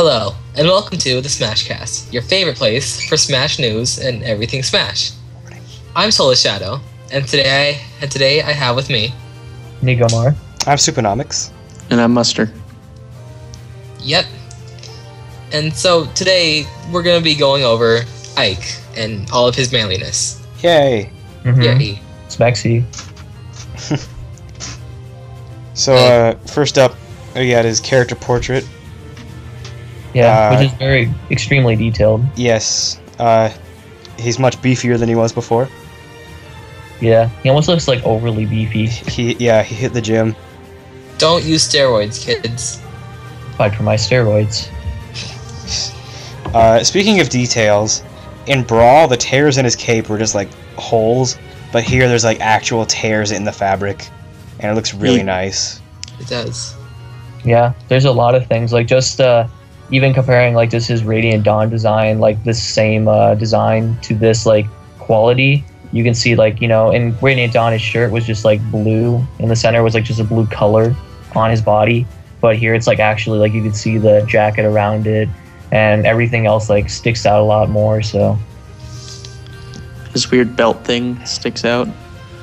Hello, and welcome to the Smashcast, your favorite place for Smash news and everything Smash. I'm Solar Shadow, and today I have with me Nigomar. I'm Supernomics. And I'm Muster. Yep. And so today we're going to be going over Ike and all of his manliness. Yay! Yay. Smexy. So, first up, we got his character portrait. Yeah, which is extremely detailed. Yes. He's much beefier than he was before. Yeah, he almost looks like overly beefy. He hit the gym. Don't use steroids, kids. Fight for my steroids. Speaking of details, in Brawl, the tears in his cape were just like holes, but here there's like actual tears in the fabric, and it looks really nice. It does. Yeah, there's a lot of things, like just even comparing like just his Radiant Dawn design, like this same design to this like quality, you can see like, you know, in Radiant Dawn his shirt was just like blue, in the center was like just a blue color on his body, but here it's like actually like you can see the jacket around it, and everything else like sticks out a lot more, so. This weird belt thing sticks out.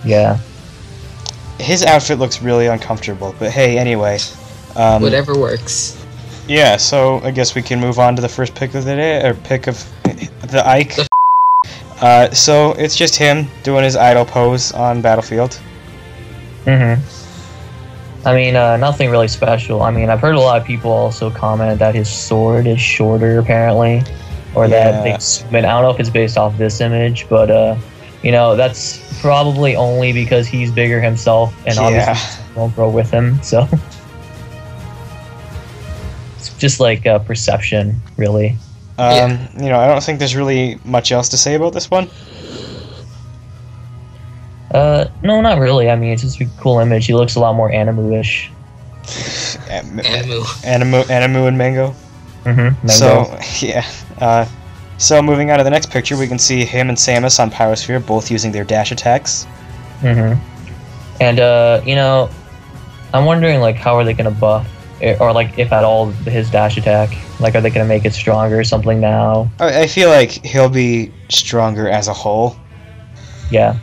Yeah. His outfit looks really uncomfortable, but hey, anyway. Whatever works. Yeah, so I guess we can move on to the first pick of the day, or pick of the Ike. So it's just him doing his idol pose on Battlefield. I mean, nothing really special. I mean, I've heard a lot of people also comment that his sword is shorter, apparently, or that they I don't know if it's based off this image, but you know, that's probably only because he's bigger himself, and obviously won't grow with him. So it's just like perception, really. You know, I don't think there's really much else to say about this one. No, not really. I mean, it's just a cool image. He looks a lot more Animu-ish. Animu and Mango. Mango. So, yeah. So moving on to the next picture, we can see him and Samus on Pyrosphere, both using their dash attacks. And, you know, I'm wondering, like, how are they going to buff, or, like, if at all, his dash attack? Like, are they going to make it stronger or something now? I feel like he'll be stronger as a whole. Yeah.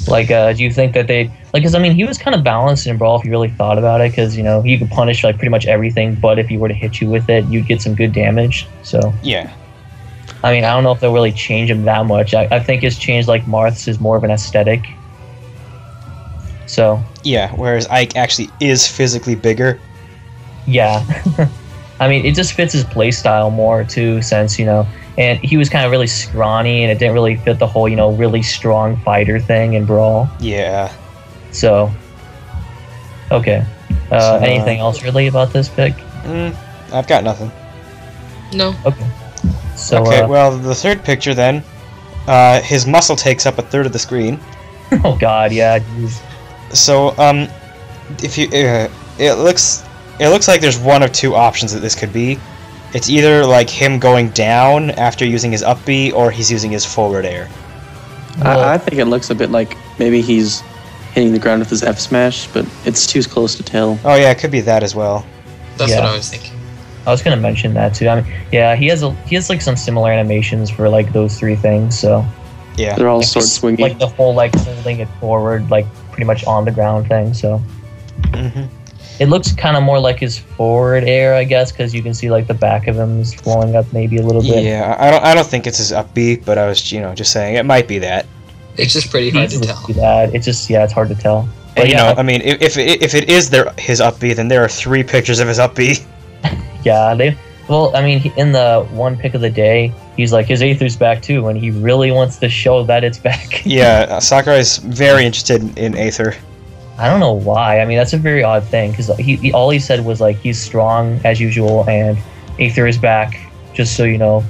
Like, do you think that they... Like, because, I mean, he was kind of balanced in Brawl if you really thought about it, because, you know, he could punish, like, pretty much everything, but if he were to hit you with it, you'd get some good damage, so... Yeah. I mean, I don't know if they'll really change him that much. I think his change, like Marth's, is more of an aesthetic. So... Yeah, whereas Ike actually is physically bigger. Yeah. I mean, it just fits his playstyle more, too, since, you know... And he was kind of really scrawny, and it didn't really fit the whole, you know, really strong fighter thing in Brawl. Yeah. So... Okay. Anything else really about this pick? I've got nothing. No. Okay. So, okay, well, the third picture then, his muscle takes up a third of the screen. Oh god, yeah. Geez. So, if you, it looks like there's one of two options that this could be. It's either like him going down after using his up B, or he's using his forward air. I think it looks a bit like maybe he's hitting the ground with his F smash, but it's too close to tell. Oh yeah, it could be that as well. That's what I was thinking. I was gonna mention that too. I mean, yeah, he has like some similar animations for like those three things. So yeah, they're all like, sword swinging. Like the whole like holding it forward, like pretty much on the ground thing. So it looks kind of more like his forward air, I guess, because you can see like the back of him is flowing up maybe a little bit. Yeah, I don't think it's his up B, but I was just saying it might be that. It's just pretty hard to tell. It's just it's hard to tell. But and I mean, if it is his up B, then there are 3 pictures of his up B. Yeah, well, I mean, in the one pick of the day, he's like, his Aether's back too, and he really wants to show that it's back. Yeah, Sakurai's very interested in Aether. I don't know why. I mean, that's a very odd thing, because he all he said was, like, he's strong as usual, and Aether is back, just so you know.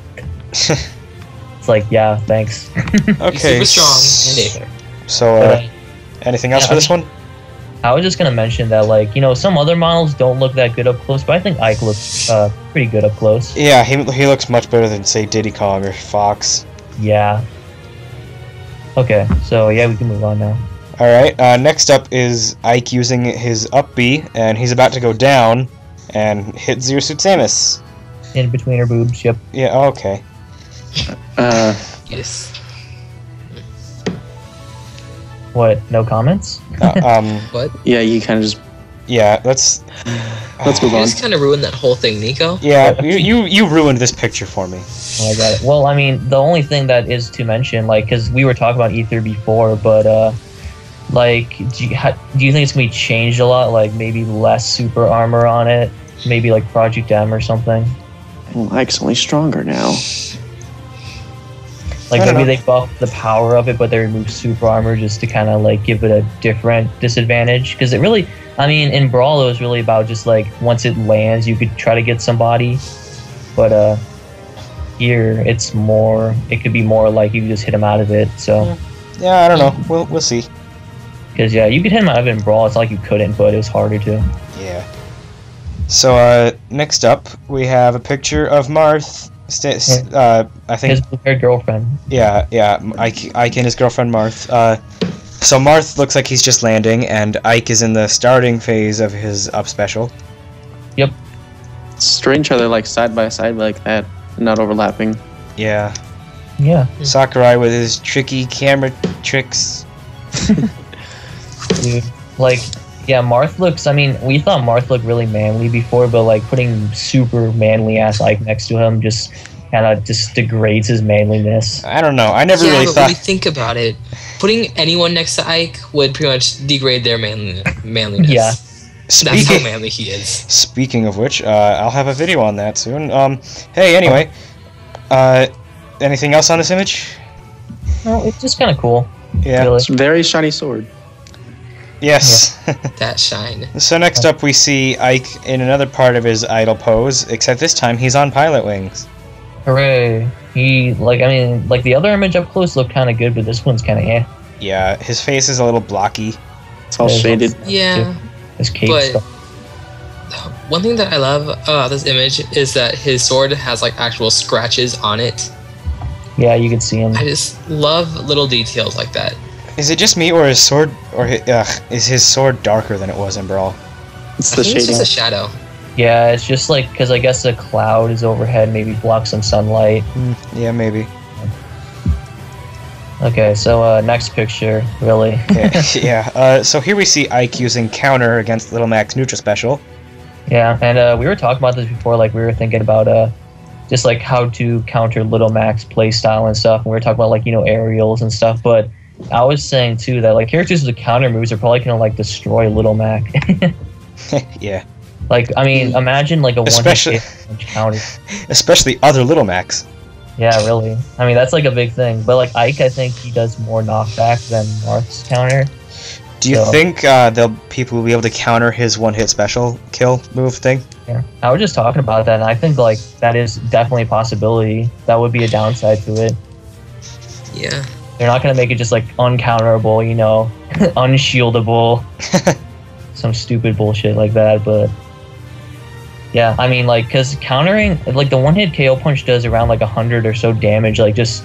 It's like, yeah, thanks. Okay. He's super strong and Aether. So, anything else for this one? I was just going to mention that, like, you know, some other models don't look that good up close, but I think Ike looks pretty good up close. Yeah, he looks much better than, say, Diddy Kong or Fox. Yeah. Okay, so, yeah, we can move on now. Alright, next up is Ike using his up B, and he's about to go down and hit Zero Suit Samus. in between her boobs. Yep. Yeah. Okay. Yes. What? No comments? What? Yeah, you kind of just Yeah. Let's let's move You on. just kind of ruined that whole thing, Nico. Yeah. You ruined this picture for me. Oh, I got it. Well, I mean, the only thing that is to mention, like, because we were talking about Ether before, but like, do you think it's gonna be changed a lot? Like, maybe less super armor on it, maybe like Project M or something. Well, Ike's only stronger now. Like I don't maybe know. they buff the power of it, but they remove super armor just to kind of like give it a different disadvantage. Because it really, I mean, in Brawl it was really about just like once it lands, you could try to get somebody, but here it's more. It could be more like you can just hit them out of it. So Yeah. I don't know. We'll see. because yeah, you could hit them out of it in Brawl. It's not like you couldn't, but it was harder to. Yeah. So next up we have a picture of Marth. I think His blue-haired girlfriend. Yeah, Ike and his girlfriend Marth. So Marth looks like he's just landing, and Ike is in the starting phase of his up special. Yep. Strange how they're like side by side like that, not overlapping. Yeah. Yeah. Sakurai with his tricky camera tricks. Dude. Like, yeah, Marth looks. I mean, we thought Marth looked really manly before, but like putting super manly ass Ike next to him just kind of just degrades his manliness. I don't know. I never Yeah, really but thought. when you think about it, putting anyone next to Ike would pretty much degrade their manliness. Yeah. That's how Speaking, manly he is. speaking of which, I'll have a video on that soon. Hey, anyway, anything else on this image? No, it's just kind of cool. Yeah. Really. It's a very shiny sword. Yes. That shine. So next up, we see Ike in another part of his idle pose, except this time he's on pilot wings. Hooray! He like. I mean, like the other image up close looked kind of good, but this one's kind of eh. Yeah, his face is a little blocky. It's all There's shaded. Yeah, His cape but stuff. one thing that I love about this image is that his sword has like actual scratches on it. Yeah, you can see him. I just love little details like that. Is it just me, or is is his sword darker than it was in Brawl? It's I the think it's shading. just a shadow. Yeah, it's just like because I guess the cloud is overhead, maybe blocks some sunlight. Yeah, maybe. Okay, so next picture, really. Yeah. So here we see Ike using counter against Little Mac's neutral special. Yeah, and we were talking about this before. Like we were thinking about just like how to counter Little Mac's playstyle and stuff. And we were talking about like aerials and stuff. But I was saying too that like characters with counter moves are probably gonna like destroy Little Mac. Yeah. Like I mean, imagine like a Especially- one counter. Especially other Little Macs. Yeah, really. I mean, that's like a big thing. But like Ike, I think he does more knockback than Marth's counter. Do you So- think people will be able to counter his one-hit special kill move thing? Yeah, I was just talking about that, and I think like that is definitely a possibility. That would be a downside to it. Yeah. They're not gonna make it just like uncounterable, unshieldable, some stupid bullshit like that. But yeah, I mean, like, cause countering like the one-hit KO punch does around like 100 or so damage, like just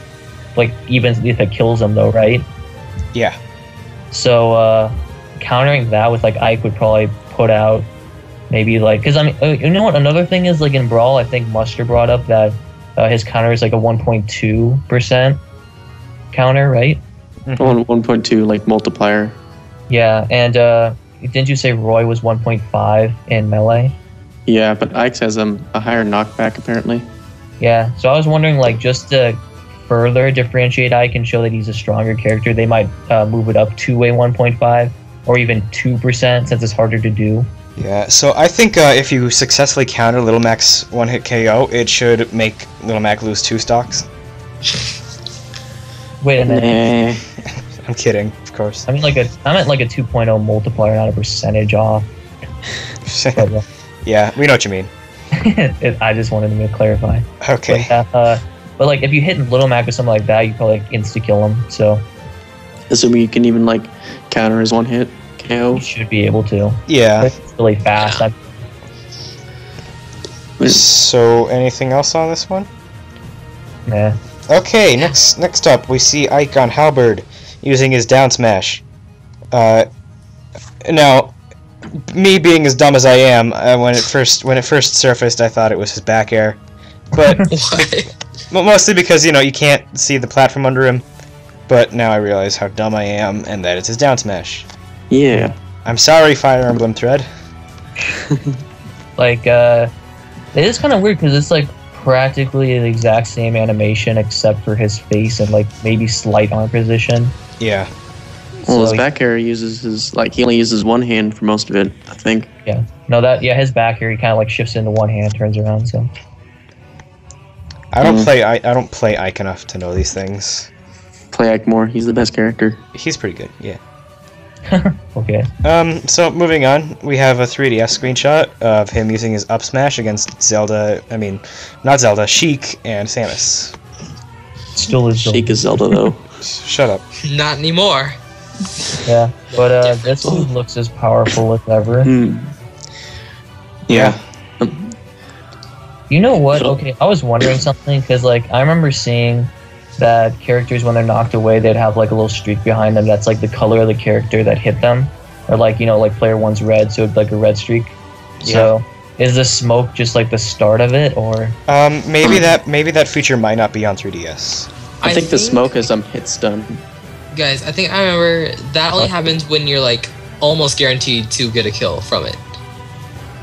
like even if it kills them though, right? Yeah. So countering that with like Ike would probably put out maybe like because I mean you know what another thing is like in Brawl I think Muster brought up that his counter is like a 1.2% counter, right? On 1.2 like multiplier. Yeah, and didn't you say Roy was 1.5 in melee? Yeah, but Ike's has a higher knockback apparently. Yeah, so I was wondering like just to further differentiate Ike and show that he's a stronger character, they might move it up to a 1.5 or even 2% since it's harder to do. Yeah, so I think if you successfully counter Little Mac's one-hit KO, it should make Little Mac lose 2 stocks. Wait a minute. Nah. I'm kidding, of course. I mean I meant like a 2.0 multiplier, not a percentage off. But, yeah. Yeah, we know what you mean. I just wanted to clarify. Okay. But like if you hit Little Mac or something like that, you probably like, insta kill him. So Assuming you can even like counter his one hit KO. you should be able to. Yeah. It's really fast. Yeah. So, anything else on this one? Nah. Okay, next up, we see Ike on Halberd using his down smash. Now, me being as dumb as I am, when it first surfaced, I thought it was his back air. But Why? mostly because, you know, you can't see the platform under him. But now I realize how dumb I am, and that it's his down smash. Yeah. I'm sorry, Fire Emblem Thread. Like, it is kind of weird because it's like practically the exact same animation except for his face and like maybe slight arm position. Yeah. Well, his So, back air uses his he only uses one hand for most of it, I think. Yeah. No, his back here, he kind of like shifts into one hand, turns around. So I don't play Ike enough to know these things. Play Ike more. He's the best character. He's pretty good, yeah. okay. So moving on, we have a 3DS screenshot of him using his up smash against not Zelda, Sheik and Samus. Still is Sheik is Zelda though. Shut up. Not anymore. Yeah, but this one looks as powerful as ever. Yeah. You know what? Okay, I was wondering something because like I remember seeing that characters when they're knocked away, they'd have like a little streak behind them that's like the color of the character that hit them, or like, you know, like player one's red, so it's like a red streak. Yeah. So is the smoke just like the start of it, or Maybe that feature might not be on 3DS. I think the smoke has some hit stun. Guys, I think I remember that only happens when you're like almost guaranteed to get a kill from it.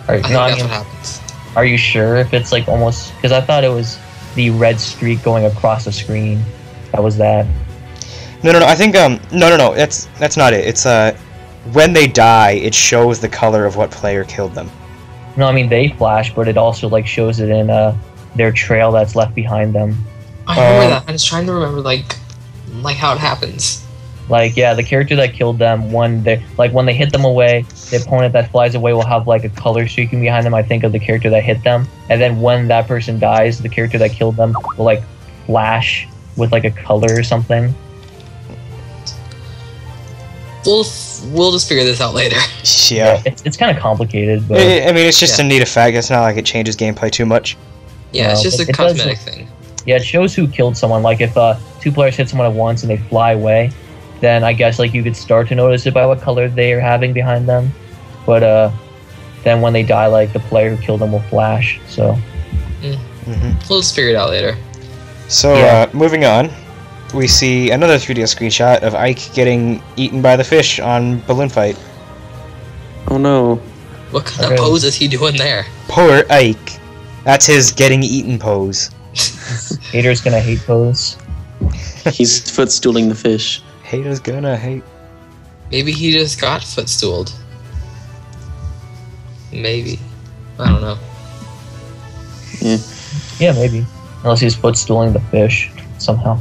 or, I think that's what happens. are you sure if it's like almost? Because I thought it was the red streak going across the screen. That was that. No. I think no. That's not it. It's when they die, it shows the color of what player killed them. No, I mean they flash, but it also like shows it in their trail that's left behind them. I remember that. I'm just trying to remember like how it happens. Like, yeah, the character that killed them, when they hit them away, the opponent that flies away will have like a color streaking behind them, I think, of the character that hit them. And then when that person dies, the character that killed them will like flash with like a color or something. We'll just figure this out later. Yeah. It's kind of complicated, but I mean, it's just a neat effect. It's not like it changes gameplay too much. Yeah, it's No, just a it does cosmetic look- thing. yeah, it shows who killed someone. Like if two players hit someone at once and they fly away, then I guess like you could start to notice it by what color they are having behind them. But then when they die, like the player who killed them will flash. So We'll just figure it out later. So Yeah. moving on, we see another 3DS screenshot of Ike getting eaten by the fish on Balloon Fight. Oh no. What kind Okay. of pose is he doing there? Poor Ike. That's his getting eaten pose. haters gonna hate pose. He's footstooling the fish. Haters gonna hate. Maybe he just got footstooled. Maybe. I don't know. Yeah. Yeah, maybe. Unless he's footstooling the fish somehow.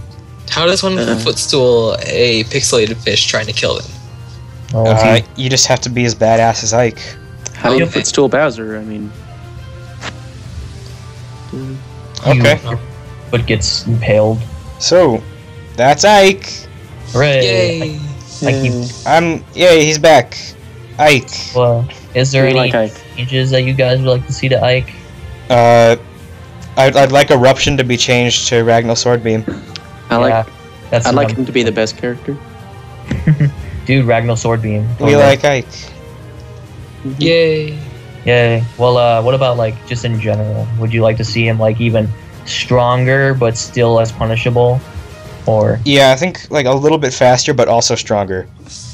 How does one footstool a pixelated fish trying to kill them? Oh, is he- You just have to be as badass as Ike. How do you Okay. footstool Bowser? I mean, Okay. your foot gets impaled. So, that's Ike. Hooray! Yay! I keep. He's back. Ike. Well, is there We any like Ike. changes that you guys would like to see to Ike? I'd like Eruption to be changed to Ragnall Swordbeam. That's I'd like the him to be the best character. dude. Ragnall Swordbeam. We like Ike. Yay! Yay. Well, what about like just in general? Would you like to see him like even stronger but still as punishable, or? Yeah, I think like a little bit faster, but also stronger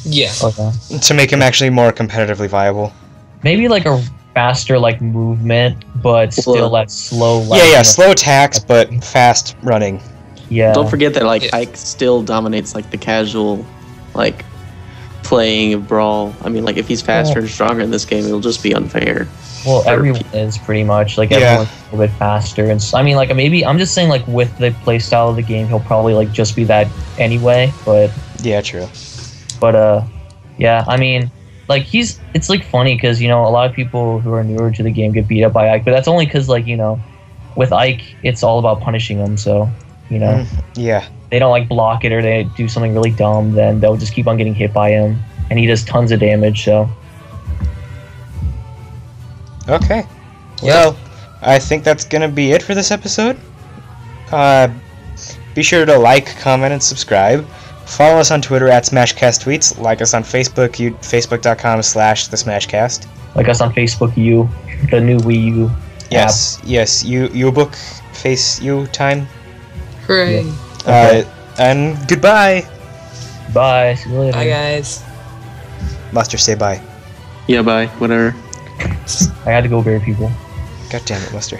Yeah. Okay. to make him actually more competitively viable. Maybe like a faster like movement, but still that slow. Like, Yeah, slow attacks, but fast running. Yeah. Don't forget that like Yeah. Ike still dominates like the casual, like playing of Brawl. I mean, like if he's faster and stronger in this game, it'll just be unfair. Well, for everyone is pretty much like Yeah. everyone's a little bit faster, and I mean, like maybe I'm just saying like with the play style of the game, he'll probably like just be that anyway. But Yeah, true. yeah, I mean, like it's like funny because you know a lot of people who are newer to the game get beat up by Ike, but that's only because like you know, with Ike it's all about punishing them. So you know Yeah. they don't like block it or they do something really dumb, then they'll just keep on getting hit by him, and he does tons of damage. So. Okay. Yeah. Well, I think that's gonna be it for this episode. Be sure to like, comment, and subscribe. Follow us on Twitter at SmashCastTweets. Like us on Facebook, facebook.com/TheSmashCast. Like us on Facebook, the new Wii U. Yes. You book face you time. Hooray! Yeah. Okay. And goodbye. Bye. See you later. Bye, guys. Master, say bye. Yeah, bye. Whatever. I had to go bury people. God damn it, Lester.